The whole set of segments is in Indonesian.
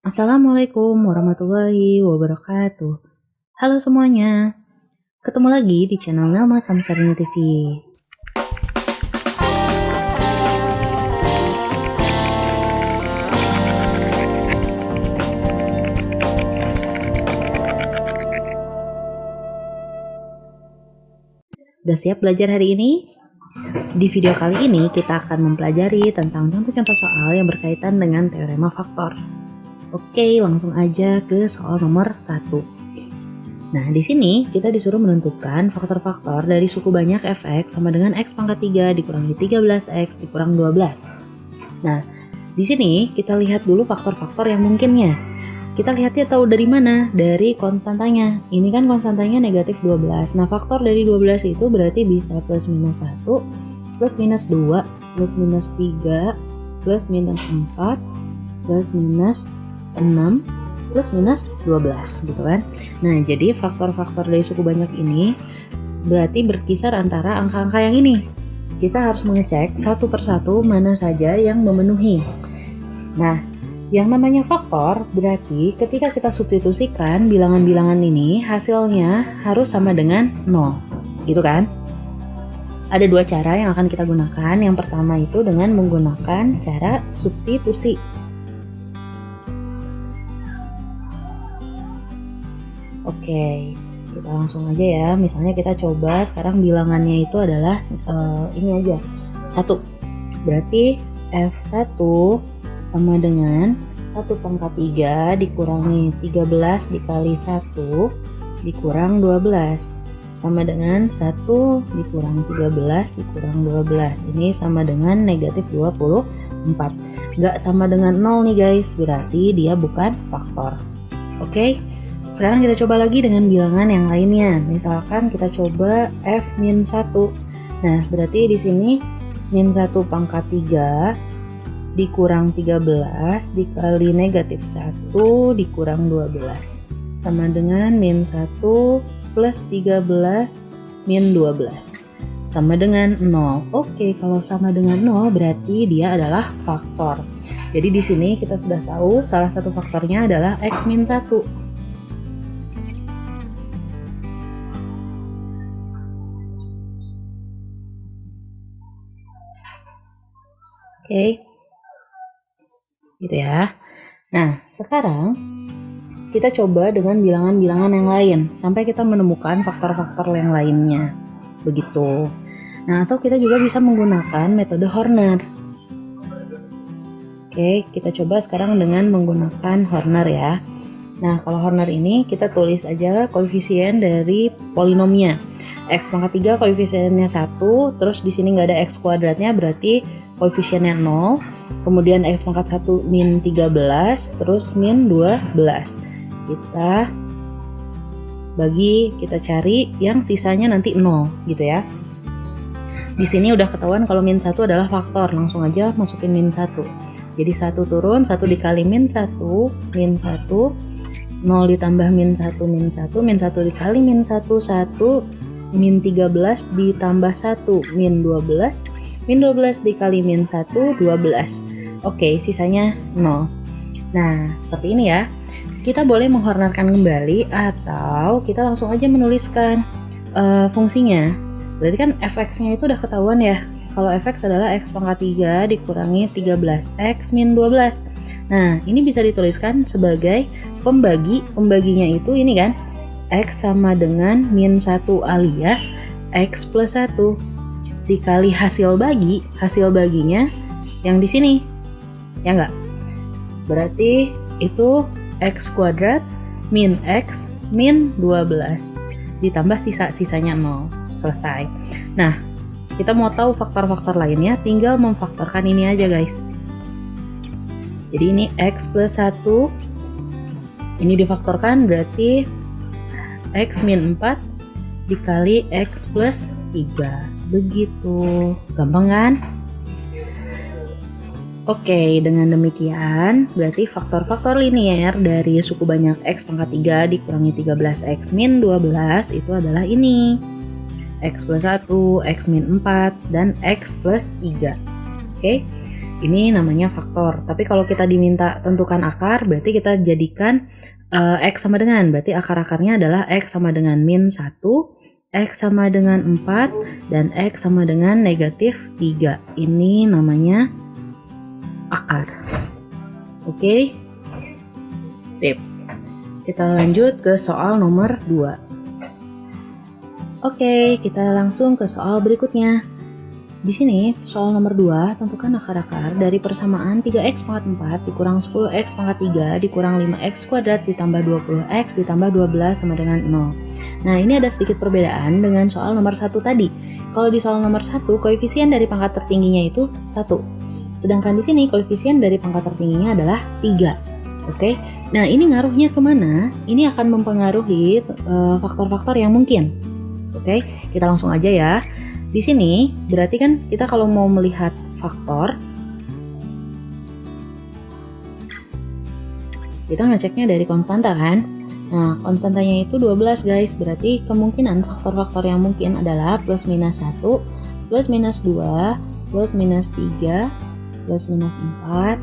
Assalamualaikum warahmatullahi wabarakatuh. Halo semuanya, ketemu lagi di channel Nelma Samsarini TV. Udah siap belajar hari ini? Di video kali ini kita akan mempelajari tentang contoh-contoh soal yang berkaitan dengan teorema faktor. Oke, langsung aja ke soal nomor 1. Nah, di sini kita disuruh menentukan faktor-faktor dari suku banyak fx sama dengan x pangkat 3 dikurangi 13x dikurang 12. Nah, di sini kita lihat dulu faktor-faktor yang mungkinnya. Kita lihatnya tahu dari mana? Dari konstantanya. Ini kan konstantanya negatif 12. Nah, faktor dari 12 itu berarti bisa plus minus 1, plus minus 2, plus minus 3, plus minus 4, plus minus 6, plus minus 12 gitu kan. Nah, jadi faktor-faktor dari suku banyak ini berarti berkisar antara angka-angka yang ini. Kita harus mengecek satu persatu mana saja yang memenuhi. Nah, yang namanya faktor berarti ketika kita substitusikan bilangan-bilangan ini hasilnya harus sama dengan 0 gitu kan. Ada dua cara yang akan kita gunakan. Yang pertama itu dengan menggunakan cara substitusi. Oke, kita langsung aja ya. Misalnya kita coba sekarang bilangannya itu adalah ini aja, 1. Berarti F1 sama dengan 1 pangkat 3 dikurangi 13 dikali 1 dikurang 12. Sama dengan 1 dikurang 13 dikurang 12. Ini sama dengan negatif 24. Nggak sama dengan 0 nih guys, berarti dia bukan faktor. Oke. Sekarang kita coba lagi dengan bilangan yang lainnya. Misalkan kita coba F-1. Nah, berarti di sini min 1 pangkat 3 dikurang 13 dikali negatif 1 dikurang 12. Sama dengan min 1 plus 13 min 12. Sama dengan 0. Oke, kalau sama dengan 0 berarti dia adalah faktor. Jadi di sini kita sudah tahu salah satu faktornya adalah X-1. Oke, gitu ya. Nah, sekarang kita coba dengan bilangan-bilangan yang lain sampai kita menemukan faktor-faktor yang lainnya. Begitu. Nah, atau kita juga bisa menggunakan metode Horner. Oke, kita coba sekarang dengan menggunakan Horner ya. Nah, kalau Horner ini kita tulis aja koefisien dari polinomnya. X pangkat 3 koefisiennya 1, terus di sini nggak ada X kuadratnya berarti koefisiennya 0, kemudian X pangkat 1 min 13, terus min 12. Kita bagi, kita cari yang sisanya nanti 0 gitu ya. Di sini udah ketahuan kalau min 1 adalah faktor, langsung aja masukin min 1. Jadi 1 turun, 1 dikali min 1, min 1, 0 ditambah min 1, min 1, min 1 dikali min 1, 1, min 13 ditambah 1, min 12, min 12 dikali min 1, 12. Oke, sisanya 0. Nah, seperti ini ya. Kita boleh menghornerkan kembali atau kita langsung aja menuliskan fungsinya. Berarti kan fx-nya itu udah ketahuan ya. Kalau fx adalah x pangkat 3 dikurangi 13, x min 12. Nah, ini bisa dituliskan sebagai pembagi. Pembaginya itu ini kan, x sama dengan min 1 alias x plus 1 dikali hasil bagi, hasil baginya yang di sini, ya enggak? Berarti itu x kuadrat min x min 12 ditambah sisanya 0, selesai. Nah, kita mau tahu faktor-faktor lainnya, tinggal memfaktorkan ini aja guys. Jadi ini x plus 1, ini difaktorkan berarti x min 4 dikali x plus 3. Begitu, gampang kan? Oke, dengan demikian berarti faktor-faktor linier dari suku banyak x pangkat 3 dikurangi 13x min 12 itu adalah ini. X plus 1, x min 4, dan x plus 3. Oke, Ini namanya faktor. Tapi kalau kita diminta tentukan akar, berarti kita jadikan X sama dengan. Berarti akar-akarnya adalah X sama dengan min 1, X sama dengan 4, dan X sama dengan negatif 3. Ini namanya akar. Oke? Sip. Kita lanjut ke soal nomor 2. Oke, kita langsung ke soal berikutnya. Di sini, soal nomor 2, tentukan akar-akar dari persamaan 3x pangkat 4 dikurang 10x pangkat 3 dikurang 5x kuadrat ditambah 20x ditambah 12 sama dengan 0. Nah, ini ada sedikit perbedaan dengan soal nomor 1 tadi. Kalau di soal nomor 1, koefisien dari pangkat tertingginya itu 1. Sedangkan di sini, koefisien dari pangkat tertingginya adalah 3. Oke, nah ini ngaruhnya kemana? Ini akan mempengaruhi faktor-faktor yang mungkin. Oke, kita langsung aja ya. Di sini berarti kan kita kalau mau melihat faktor, kita ngeceknya dari konstanta kan. Nah, konstantanya itu 12 guys. Berarti kemungkinan faktor-faktor yang mungkin adalah plus minus 1, plus minus 2, plus minus 3, plus minus 4,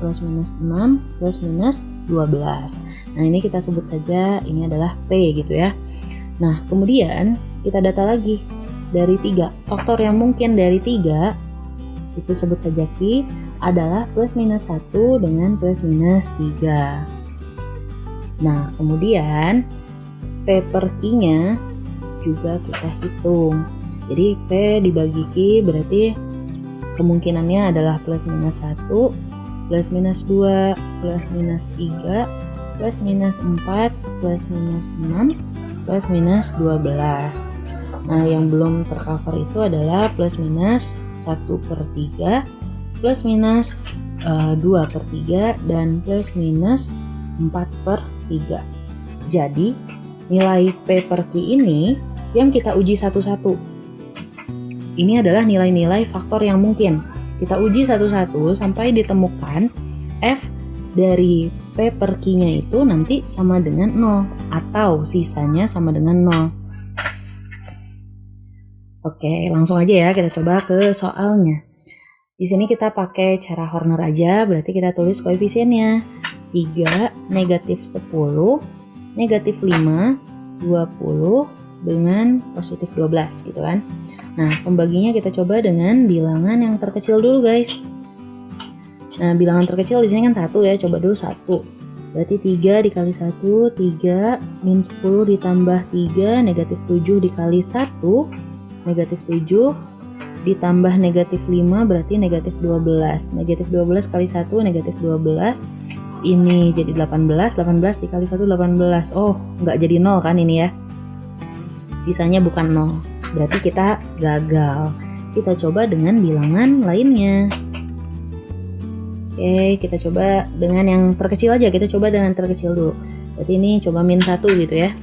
plus minus 6, plus minus 12. Nah, ini kita sebut saja ini adalah P gitu ya. Nah, kemudian kita data lagi dari 3. Faktor yang mungkin dari 3 itu sebut saja Q adalah plus minus 1 dengan plus minus 3. Nah, kemudian P per Q-nya juga kita hitung. Jadi P dibagi Q berarti kemungkinannya adalah plus minus 1, plus minus 2, plus minus 3, plus minus 4, plus minus 6, plus minus 12. Nah, yang belum tercover itu adalah plus minus 1 per 3, plus minus 2 per 3, dan plus minus 4 per 3. Jadi, nilai P per Q ini yang kita uji satu-satu. Ini adalah nilai-nilai faktor yang mungkin. Kita uji satu-satu sampai ditemukan F dari P per Q-nya itu nanti sama dengan 0 atau sisanya sama dengan 0. Oke, langsung aja ya kita coba ke soalnya. Di sini kita pakai cara Horner aja, berarti kita tulis koefisiennya 3, negatif 10, negatif 5, 20, dengan positif 12 gitu kan. Nah, pembaginya kita coba dengan bilangan yang terkecil dulu guys. Nah, bilangan terkecil di sini kan 1 ya, coba dulu 1. Berarti 3 dikali 1, 3, min 10 ditambah 3, negatif 7 dikali 1, negatif 7 ditambah negatif 5 berarti negatif 12. Negatif 12 kali 1 negatif 12. Ini jadi 18. 18 dikali 1 18. Oh, nggak jadi 0 kan ini ya. Sisanya bukan 0. Berarti kita gagal. Kita coba dengan bilangan lainnya. Oke, kita coba dengan yang terkecil aja. Kita coba dengan terkecil dulu. Berarti ini coba min 1 gitu ya.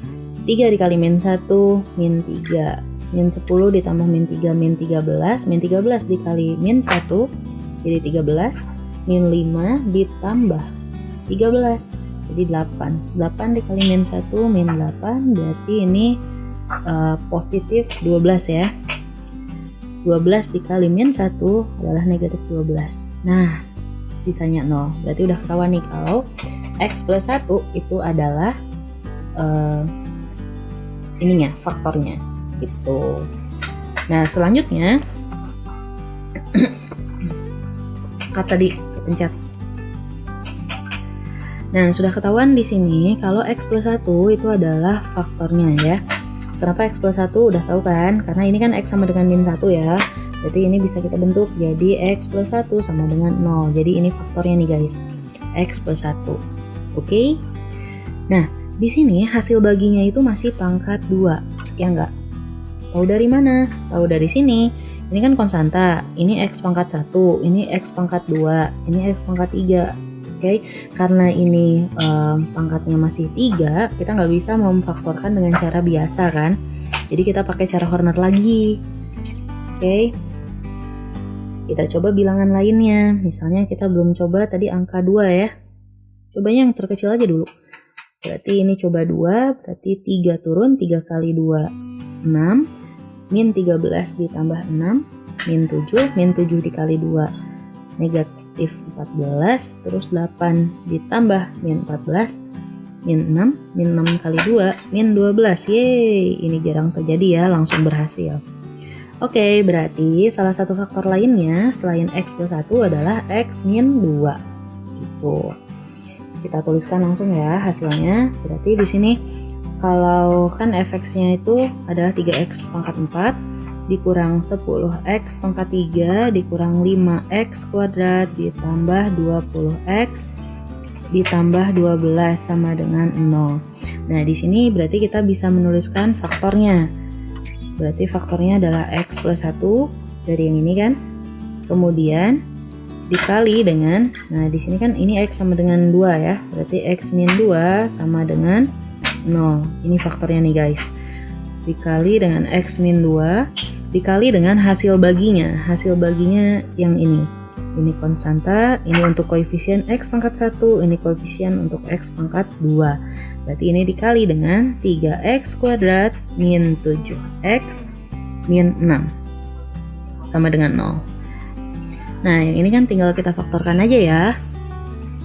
3 dikali min 1 min 3. Min 10 ditambah min 3 min 13, min 13 dikali min 1 jadi 13, min 5 ditambah 13 jadi 8. 8 dikali min 1 min 8 berarti ini positif 12 ya. 12 dikali min 1 adalah negatif 12. Nah, sisanya 0. Berarti udah ketahuan nih kalau X plus 1 itu adalah ininya, faktornya gitu. Nah, selanjutnya tadi pencet. Nah, sudah ketahuan di sini kalau X plus 1 itu adalah faktornya ya. Kenapa X plus 1? Udah tahu kan? Karena ini kan X sama dengan min 1 ya. Jadi ini bisa kita bentuk jadi X plus 1 sama dengan 0. Jadi ini faktornya nih guys. X plus 1. Oke? Nah, di sini hasil baginya itu masih pangkat 2. Ya enggak? Tahu dari mana? Tahu dari sini. Ini kan konstanta. Ini X pangkat 1, ini X pangkat 2, ini X pangkat 3. Oke, karena ini pangkatnya masih 3, kita nggak bisa memfaktorkan dengan cara biasa kan. Jadi kita pakai cara Horner lagi. Oke. Kita coba bilangan lainnya. Misalnya kita belum coba tadi angka 2 ya. Cobanya yang terkecil aja dulu. Berarti ini coba 2, berarti 3 turun, 3 kali 2, 6. Min 13 ditambah 6, min 7 dikali 2, negatif 14, terus 8 ditambah min 14, min 6, min 6 kali 2, min 12. Yeay, ini jarang terjadi ya, langsung berhasil. Oke, berarti salah satu faktor lainnya selain X plus 1 adalah X min 2. Gitu. Kita tuliskan langsung ya hasilnya. Berarti di sini kalau kan fx-nya itu adalah 3x pangkat 4 dikurang 10x pangkat 3 dikurang 5x kuadrat ditambah 20x ditambah 12 sama dengan 0. Nah, di sini berarti kita bisa menuliskan faktornya. Berarti faktornya adalah x plus 1 dari yang ini kan. Kemudian dikali dengan, nah di sini kan ini x sama dengan 2 ya. Berarti x min 2 sama dengan 0. Ini faktornya nih guys. Dikali dengan x min 2 dikali dengan hasil baginya. Hasil baginya yang ini. Ini konstanta, ini untuk koefisien x pangkat 1, ini koefisien untuk x pangkat 2. Berarti ini dikali dengan 3x kuadrat min 7x min 6 sama dengan 0. Nah, yang ini kan tinggal kita faktorkan aja ya.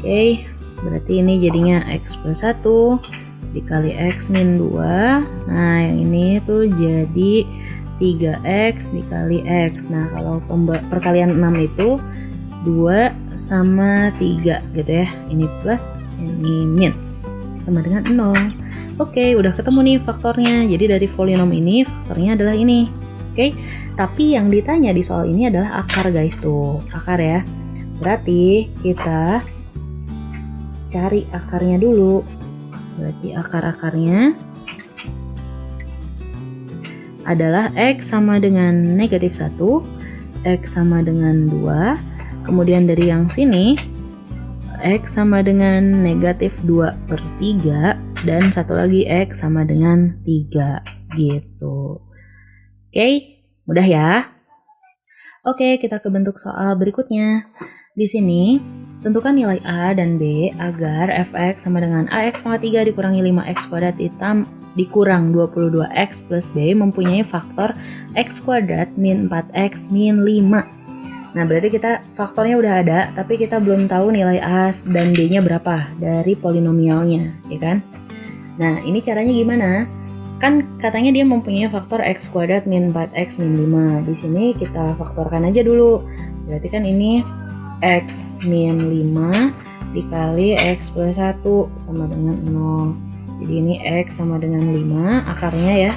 Oke, berarti ini jadinya x plus 1 dikali x min 2. Nah, yang ini tuh jadi 3x dikali x. Nah, kalau perkalian 6 itu 2 sama 3 gitu ya. Ini plus, ini min. Sama dengan 0. Oke, udah ketemu nih faktornya. Jadi dari polinom ini faktornya adalah ini. Oke, tapi yang ditanya di soal ini adalah akar guys tuh. Akar ya. Berarti kita cari akarnya dulu. Berarti akar-akarnya adalah x sama dengan negatif 1, x sama dengan 2, kemudian dari yang sini x sama dengan negatif 2/3, dan satu lagi x sama dengan 3 gitu. Oke, mudah ya? Oke, kita ke bentuk soal berikutnya. Di sini tentukan nilai A dan B agar fx sama dengan ax pangkat 3 dikurangi 5x kuadrat dikurang 22x plus b mempunyai faktor x kuadrat min 4x min 5. Nah, berarti kita faktornya udah ada, tapi kita belum tahu nilai A dan B-nya berapa dari polinomialnya, ya kan? Nah, ini caranya gimana? Kan katanya dia mempunyai faktor x kuadrat min 4x min 5. Di sini kita faktorkan aja dulu. Berarti kan ini x min 5 dikali x plus 1 sama dengan 0. Jadi ini x sama dengan 5, akarnya ya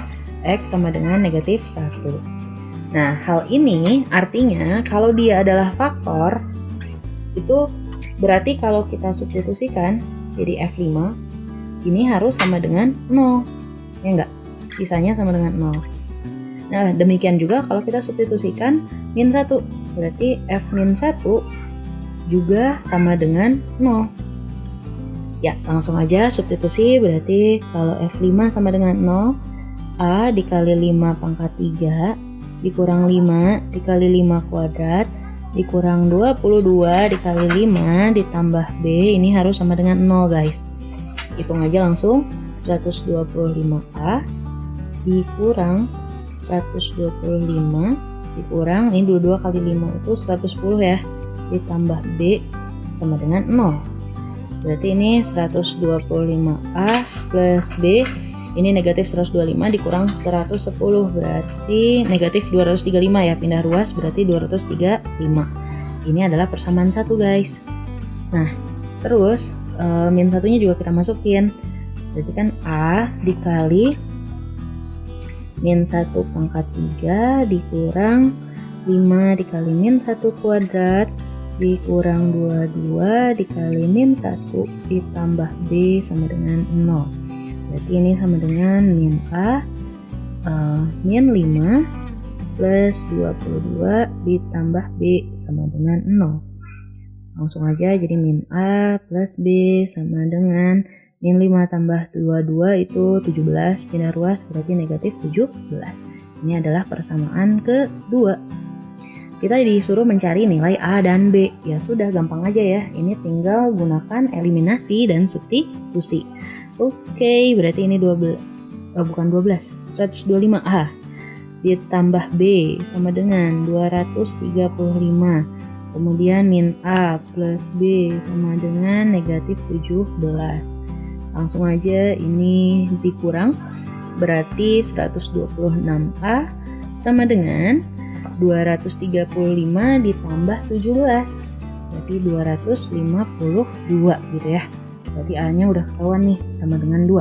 x sama dengan negatif 1. Nah, hal ini artinya kalau dia adalah faktor, itu berarti kalau kita substitusikan jadi F5, ini harus sama dengan 0. Ya enggak? Sisanya sama dengan 0. Nah, demikian juga kalau kita substitusikan min 1, berarti F min 1 juga sama dengan 0. Ya, langsung aja substitusi. Berarti kalau F5 sama dengan 0, A dikali 5 pangkat 3 dikurang 5 dikali 5 kuadrat dikurang 22 dikali 5 ditambah B, ini harus sama dengan 0 guys. Hitung aja langsung. 125A dikurang 125 dikurang, ini 22 kali 5 itu 110 ya, ditambah B sama dengan 0. Berarti ini 125A plus B, ini negatif 125 dikurang 110, berarti negatif 235 ya, pindah ruas berarti 235. Ini adalah persamaan 1 guys. Nah, terus min satunya juga kita masukin. Berarti kan A dikali min 1 pangkat 3 dikurang 5 dikali min 1 kuadrat dikurang 22 dikali min 1 ditambah B sama dengan 0. Berarti ini sama dengan min A min 5 plus 22 ditambah B sama dengan 0. Langsung aja, jadi min A plus B sama dengan min 5 tambah 22 itu 17, pindah ruas berarti negatif 17. Ini adalah persamaan kedua. Kita disuruh mencari nilai A dan B. Ya sudah, gampang aja ya. Ini tinggal gunakan eliminasi dan substitusi. Oke, berarti ini 125A ditambah B sama dengan 235 Kemudian min A plus B sama dengan negatif 17. Langsung aja ini dikurang, berarti 126A sama dengan 235 ditambah 17. Berarti 252 gitu ya. Berarti A-nya udah ketahuan nih sama dengan 2.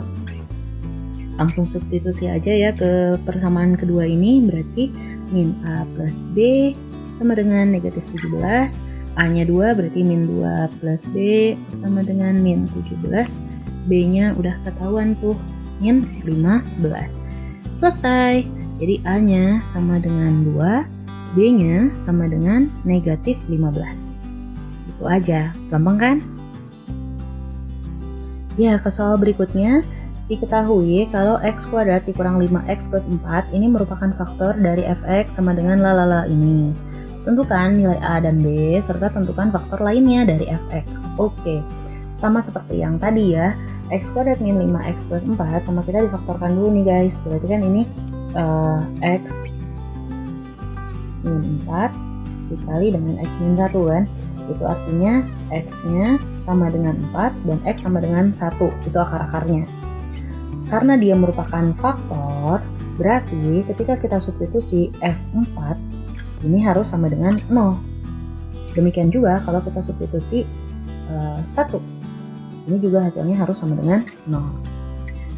Langsung substitusi aja ya ke persamaan kedua ini, berarti min A plus B sama dengan negatif 17. A-nya 2 berarti min 2 plus B sama dengan min 17. B-nya udah ketahuan tuh, min 15. Selesai. Jadi A-nya sama dengan 2, B-nya sama dengan negatif 15. Itu aja, gampang kan? Ya, ke soal berikutnya, diketahui kalau x kuadrat dikurang 5x plus 4 ini merupakan faktor dari fx sama dengan lalala ini. Tentukan nilai A dan B, serta tentukan faktor lainnya dari fx. Oke, sama seperti yang tadi ya, x kuadrat min 5x plus 4 sama kita difaktorkan dulu nih guys. Berarti kan ini x min 4 dikali dengan x min 1 kan. Itu artinya x-nya sama dengan 4 dan x sama dengan 1. Itu akar-akarnya. Karena dia merupakan faktor, berarti ketika kita substitusi f4 ini harus sama dengan 0. Demikian juga kalau kita substitusi 1. Ini juga hasilnya harus sama dengan 0.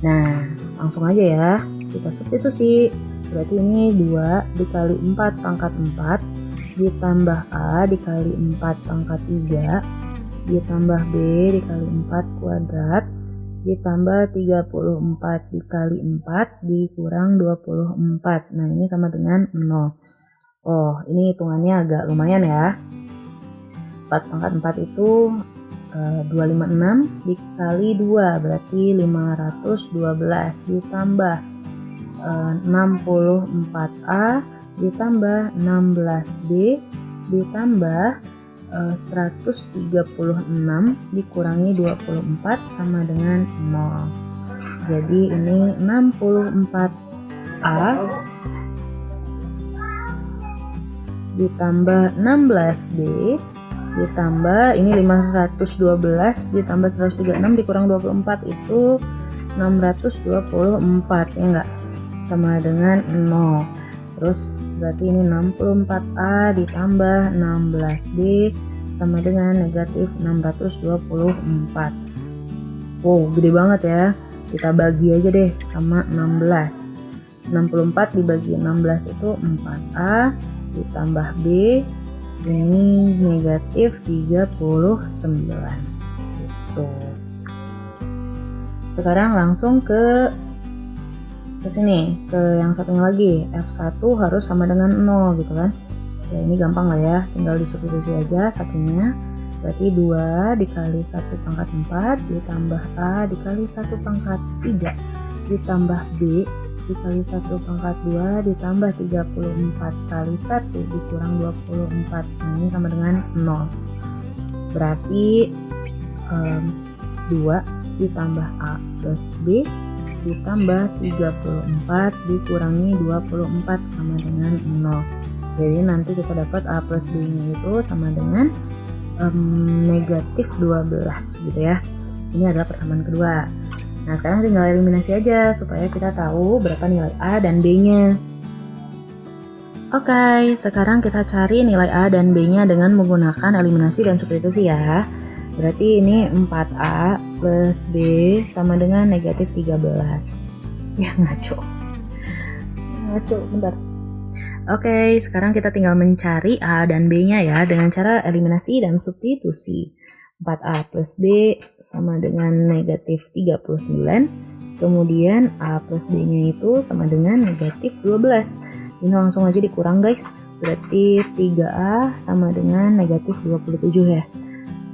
Nah, langsung aja ya. Kita substitusi. Berarti ini 2 dikali 4 pangkat 4 ditambah A dikali 4 pangkat 3 ditambah B dikali 4 kuadrat ditambah 34 dikali 4 dikurang 24. Nah, ini sama dengan 0. Oh, ini hitungannya agak lumayan ya. 4 pangkat 4 itu 256 dikali 2 berarti 512 ditambah 64A ditambah 16B ditambah 136 dikurangi 24 sama dengan 0. Jadi ini 64A ditambah 16B ditambah ini 512 ditambah 136 dikurang 24 itu 624 ya enggak, sama dengan 0. Terus berarti ini 64A ditambah 16B sama dengan negatif 624. Wow, gede banget ya. Kita bagi aja deh sama 16. 64 dibagi 16 itu 4A ditambah B ini negatif 39 gitu. Sekarang langsung ke sini, ke yang satunya lagi, F1 harus sama dengan 0 gitu kan. Ya ini gampang lah ya, tinggal disubstitusi aja satunya. Berarti 2 dikali 1 pangkat 4 ditambah A dikali 1 pangkat 3 ditambah B dikali 1 pangkat 2 ditambah 34 kali 1 dikurang 24. Nah, ini sama dengan 0. Berarti 2 ditambah A plus B ditambah 34 dikurangi 24 sama dengan 0. Jadi nanti kita dapat A plus B nya itu sama dengan negatif 12 gitu ya. Ini adalah persamaan kedua. Nah, sekarang tinggal eliminasi aja supaya kita tahu berapa nilai A dan B-nya. Oke, sekarang kita cari nilai A dan B-nya dengan menggunakan eliminasi dan substitusi ya. Berarti ini 4A plus B sama dengan negatif 13. Ya, ngaco, bentar. Oke, sekarang kita tinggal mencari A dan B-nya ya dengan cara eliminasi dan substitusi. 4A plus B sama dengan negatif 39. Kemudian A plus B-nya itu sama dengan negatif 12. Ini langsung aja dikurang guys. Berarti 3A sama dengan negatif 27 ya.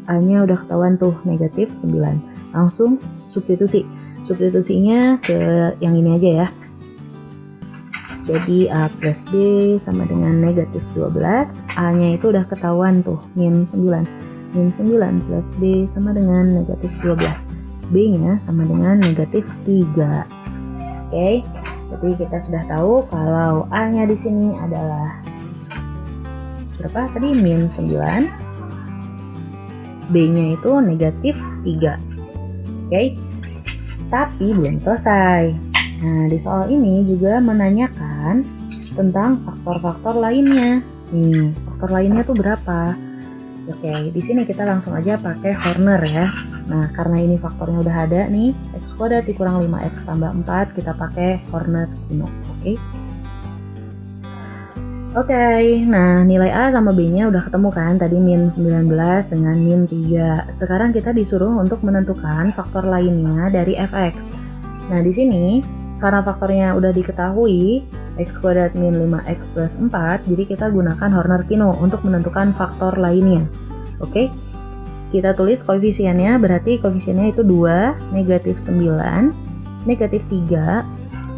A-nya udah ketahuan tuh, negatif 9. Langsung substitusi. Substitusinya ke yang ini aja ya. Jadi A plus B sama dengan negatif 12. A-nya itu udah ketahuan tuh, min 9. Min 9 plus B sama dengan negatif 12. B-nya sama dengan negatif 3. Oke, jadi kita sudah tahu kalau A-nya di sini adalah berapa tadi? Min 9. B-nya itu negatif 3. Oke. Tapi belum selesai. Nah, di soal ini juga menanyakan tentang faktor-faktor lainnya. Nih, faktor lainnya tuh berapa? Oke, di sini kita langsung aja pakai Horner ya. Nah, karena ini faktornya udah ada nih, x kuadrat dikurang 5x tambah 4, kita pakai Horner Kino. Oke, nah nilai A sama B-nya udah ketemu kan, tadi min 19 dengan min 3. Sekarang kita disuruh untuk menentukan faktor lainnya dari fx. Nah, di sini karena faktornya udah diketahui, x kuadrat min 5x plus 4, jadi kita gunakan Horner Kino untuk menentukan faktor lainnya. Oke, kita tulis koefisiennya, berarti koefisiennya itu 2, negatif 9, negatif 3,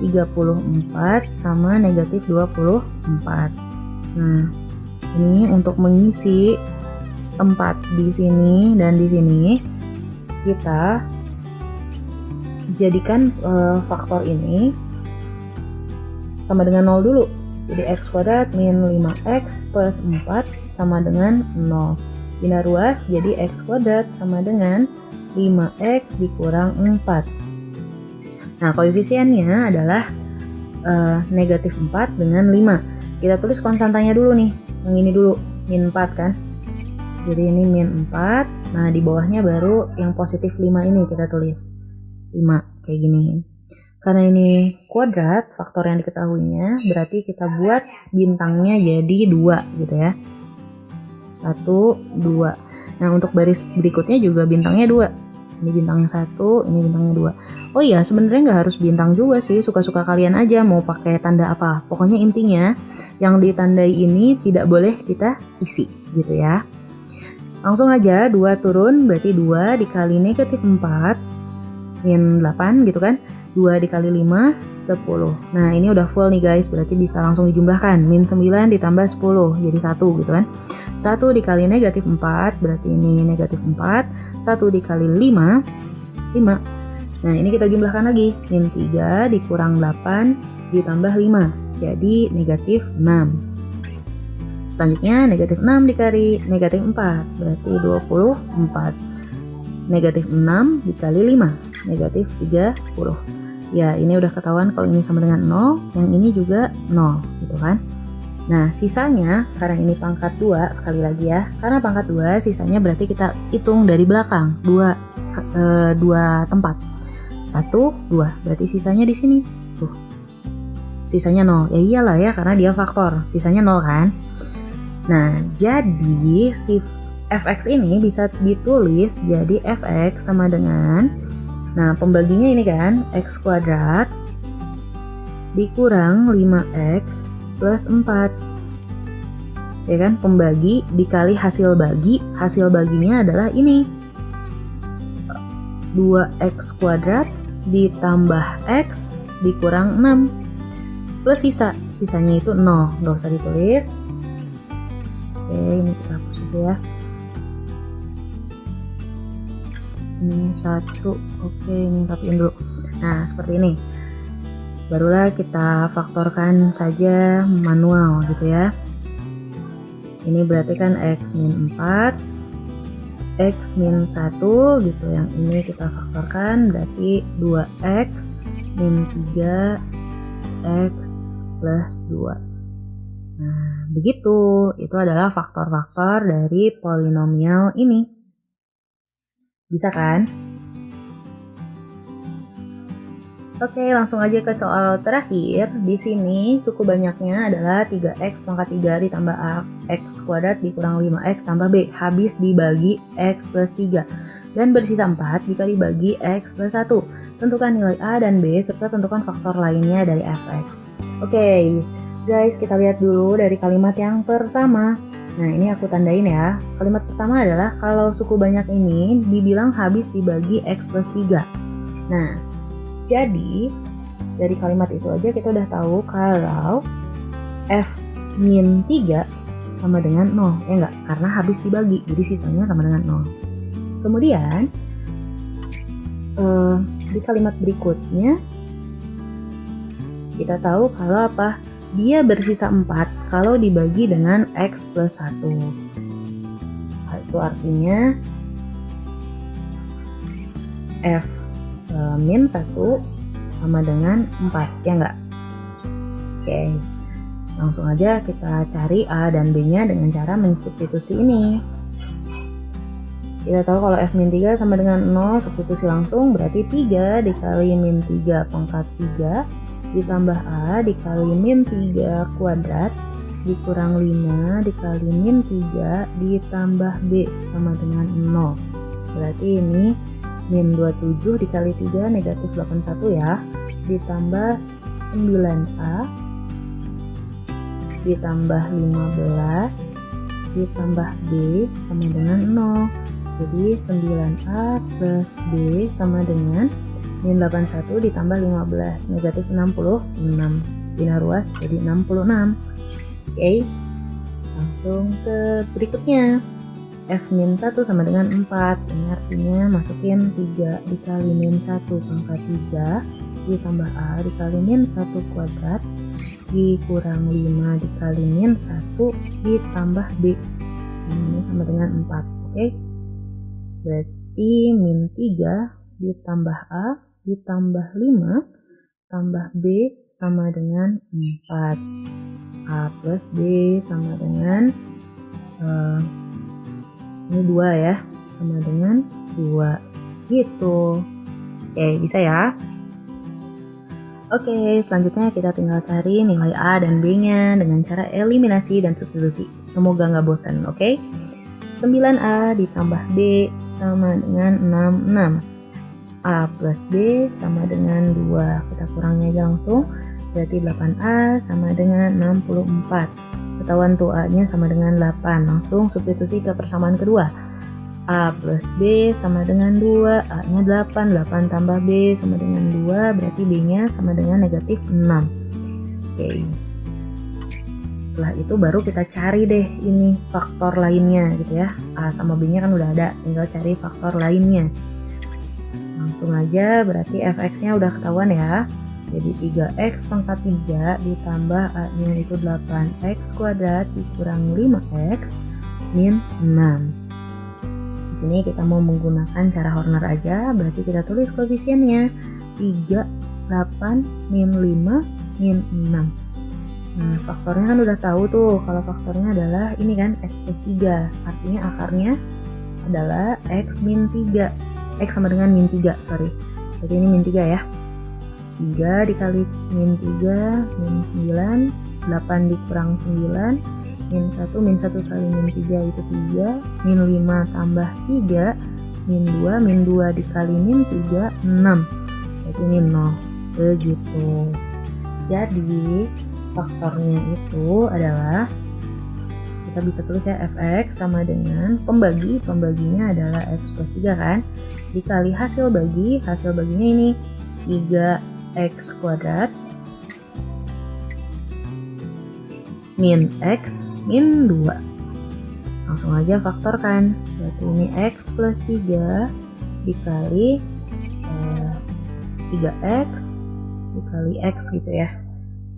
34, sama negatif 24. Nah, ini untuk mengisi tempat di sini dan di sini, kita jadikan faktor ini sama dengan 0 dulu. Jadi x kuadrat min 5x plus 4 sama dengan 0. Pindah ruas, jadi x kuadrat sama dengan 5x dikurang 4. Nah, koefisiennya adalah negatif 4 dengan 5. Kita tulis konstantanya dulu nih, yang ini dulu, min 4 kan. Jadi ini min 4, nah di bawahnya baru yang positif 5 ini kita tulis. 5, kayak gini. Karena ini kuadrat, faktor yang diketahuinya, berarti kita buat bintangnya jadi 2 gitu ya. 1, 2. Nah, untuk baris berikutnya juga bintangnya 2. Ini bintangnya 1, ini bintangnya 2. Oh iya, sebenarnya nggak harus bintang juga sih, suka-suka kalian aja mau pakai tanda apa. Pokoknya intinya yang ditandai ini tidak boleh kita isi gitu ya. Langsung aja 2 turun, berarti 2 dikali negatif 4, min 8 gitu kan. 2 dikali 5, 10. Nah, ini udah full nih guys, berarti bisa langsung dijumlahkan. Min 9 ditambah 10, jadi 1 gitu kan. 1 dikali negatif 4, berarti ini negatif 4. 1 dikali 5, 5. Nah, ini kita jumlahkan lagi. Min 3 dikurang 8 ditambah 5, jadi negatif 6. Selanjutnya negatif 6 dikali negatif 4, berarti 24. Negatif 6 dikali 5, negatif 30. Ya, ini udah ketahuan kalau ini sama dengan 0, yang ini juga 0 gitu kan. Nah, sisanya karena ini pangkat 2, sekali lagi ya, karena pangkat 2 sisanya berarti kita hitung dari belakang, 2 tempat. 1, 2, berarti sisanya di sini. Tuh. Sisanya 0. Ya iyalah ya, karena dia faktor. Sisanya 0 kan. Nah, jadi si fx ini bisa ditulis jadi fx sama dengan, nah pembaginya ini kan, x kuadrat dikurang 5x plus 4. Ya kan, pembagi dikali hasil bagi. Hasil baginya adalah ini, 2x kuadrat ditambah x dikurang 6 plus sisanya itu 0, nggak usah ditulis. Oke, ini kita hapus aja ya. Ini 1, oke, ini rapiin dulu. Nah, seperti ini. Barulah kita faktorkan saja manual gitu ya. Ini berarti kan x min 4, x min 1 gitu. Yang ini kita faktorkan berarti 2x min 3 x plus 2. Nah, begitu. Itu adalah faktor-faktor dari polinomial ini. Bisa kan? Oke, langsung aja ke soal terakhir. Di sini suku banyaknya adalah 3x pangkat 3 ditambah a, x kuadrat dikurang 5x tambah b, habis dibagi x plus 3. Dan bersisa 4 jika dibagi x plus 1. Tentukan nilai a dan b serta tentukan faktor lainnya dari fx. Oke, guys, kita lihat dulu dari kalimat yang pertama. Nah, ini aku tandain ya. Kalimat pertama adalah kalau suku banyak ini dibilang habis dibagi x plus 3. Nah, jadi dari kalimat itu aja kita udah tahu kalau f min 3 sama dengan 0, ya enggak? Karena habis dibagi, jadi sisanya sama dengan 0. Kemudian di kalimat berikutnya kita tahu kalau apa? dia bersisa 4 kalau dibagi dengan X plus 1. Itu artinya F min 1 sama dengan 4, ya enggak? Oke, langsung aja kita cari A dan B-nya dengan cara mensubstitusi ini. Kita tahu kalau F min 3 sama dengan 0, substitusi langsung berarti 3 dikali min 3 pangkat 3 ditambah A dikali min 3 kuadrat dikurang 5 dikali min 3 ditambah B sama dengan 0. Berarti ini min 27 dikali 3 negatif 81 ya, ditambah 9A ditambah 15 ditambah B sama dengan 0. Jadi 9A plus B sama dengan min 81 ditambah 15 negatif 66, pindah ruas jadi 66. Oke, langsung ke berikutnya. F min 1 sama dengan 4, ini artinya masukin 3 dikali min 1 pangkat 3 ditambah A dikali min 1 kuadrat dikurang 5 dikali min 1 ditambah B, ini sama dengan 4. Oke, berarti min 3 ditambah A ditambah 5 tambah B sama dengan 4. A plus B sama dengan ini 2 ya, sama dengan 2 gitu. Oke, bisa ya. Oke, selanjutnya kita tinggal cari nilai A dan B-nya dengan cara eliminasi dan substitusi. Semoga nggak bosan, oke? 9A ditambah B sama dengan 66. A plus B sama dengan 2. Kita kurangnya aja langsung. Berarti 8A sama dengan 64. Ketahuan tuh A-nya sama dengan 8. Langsung substitusi ke persamaan kedua. A plus B sama dengan 2, A-nya 8, 8 tambah B sama dengan 2, berarti B-nya sama dengan negatif 6. Oke. Setelah itu baru kita cari deh ini faktor lainnya gitu ya. A sama B-nya kan udah ada, tinggal cari faktor lainnya. Langsung aja, berarti fx-nya udah ketahuan ya. Jadi 3x pangkat 3 ditambah A-nya itu 8x kuadrat dikurang 5x min 6. Di sini kita mau menggunakan cara Horner aja, berarti kita tulis koefisiennya 3, 8, min 5, min 6. Nah, faktornya kan udah tahu tuh, kalau faktornya adalah ini kan x plus 3, artinya akarnya adalah x min 3. X sama dengan min 3, sorry. Jadi ini min 3 ya. 3 dikali min 3, min 9, 8 dikurang 9, min 1 kali min 3 itu 3, min 5 tambah 3, min 2 dikali min 3, 6. Jadi ini 0, begitu. Jadi faktornya itu adalah, kita bisa tulis ya, fx sama dengan pembaginya adalah x plus 3 kan, dikali hasil baginya ini 3x kuadrat min x min 2. Langsung aja faktorkan, berarti ini x plus 3 dikali 3x dikali x gitu ya,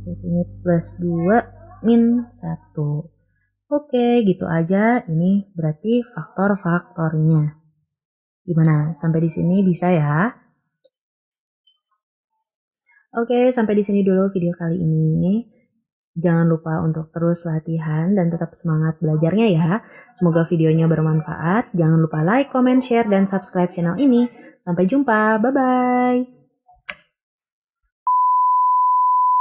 berarti ini plus 2 min 1. Oke, gitu aja. Ini berarti faktor-faktornya. Gimana? Sampai di sini bisa ya? Oke, sampai di sini dulu video kali ini. Jangan lupa untuk terus latihan dan tetap semangat belajarnya ya. Semoga videonya bermanfaat. Jangan lupa like, comment, share, dan subscribe channel ini. Sampai jumpa. Bye-bye.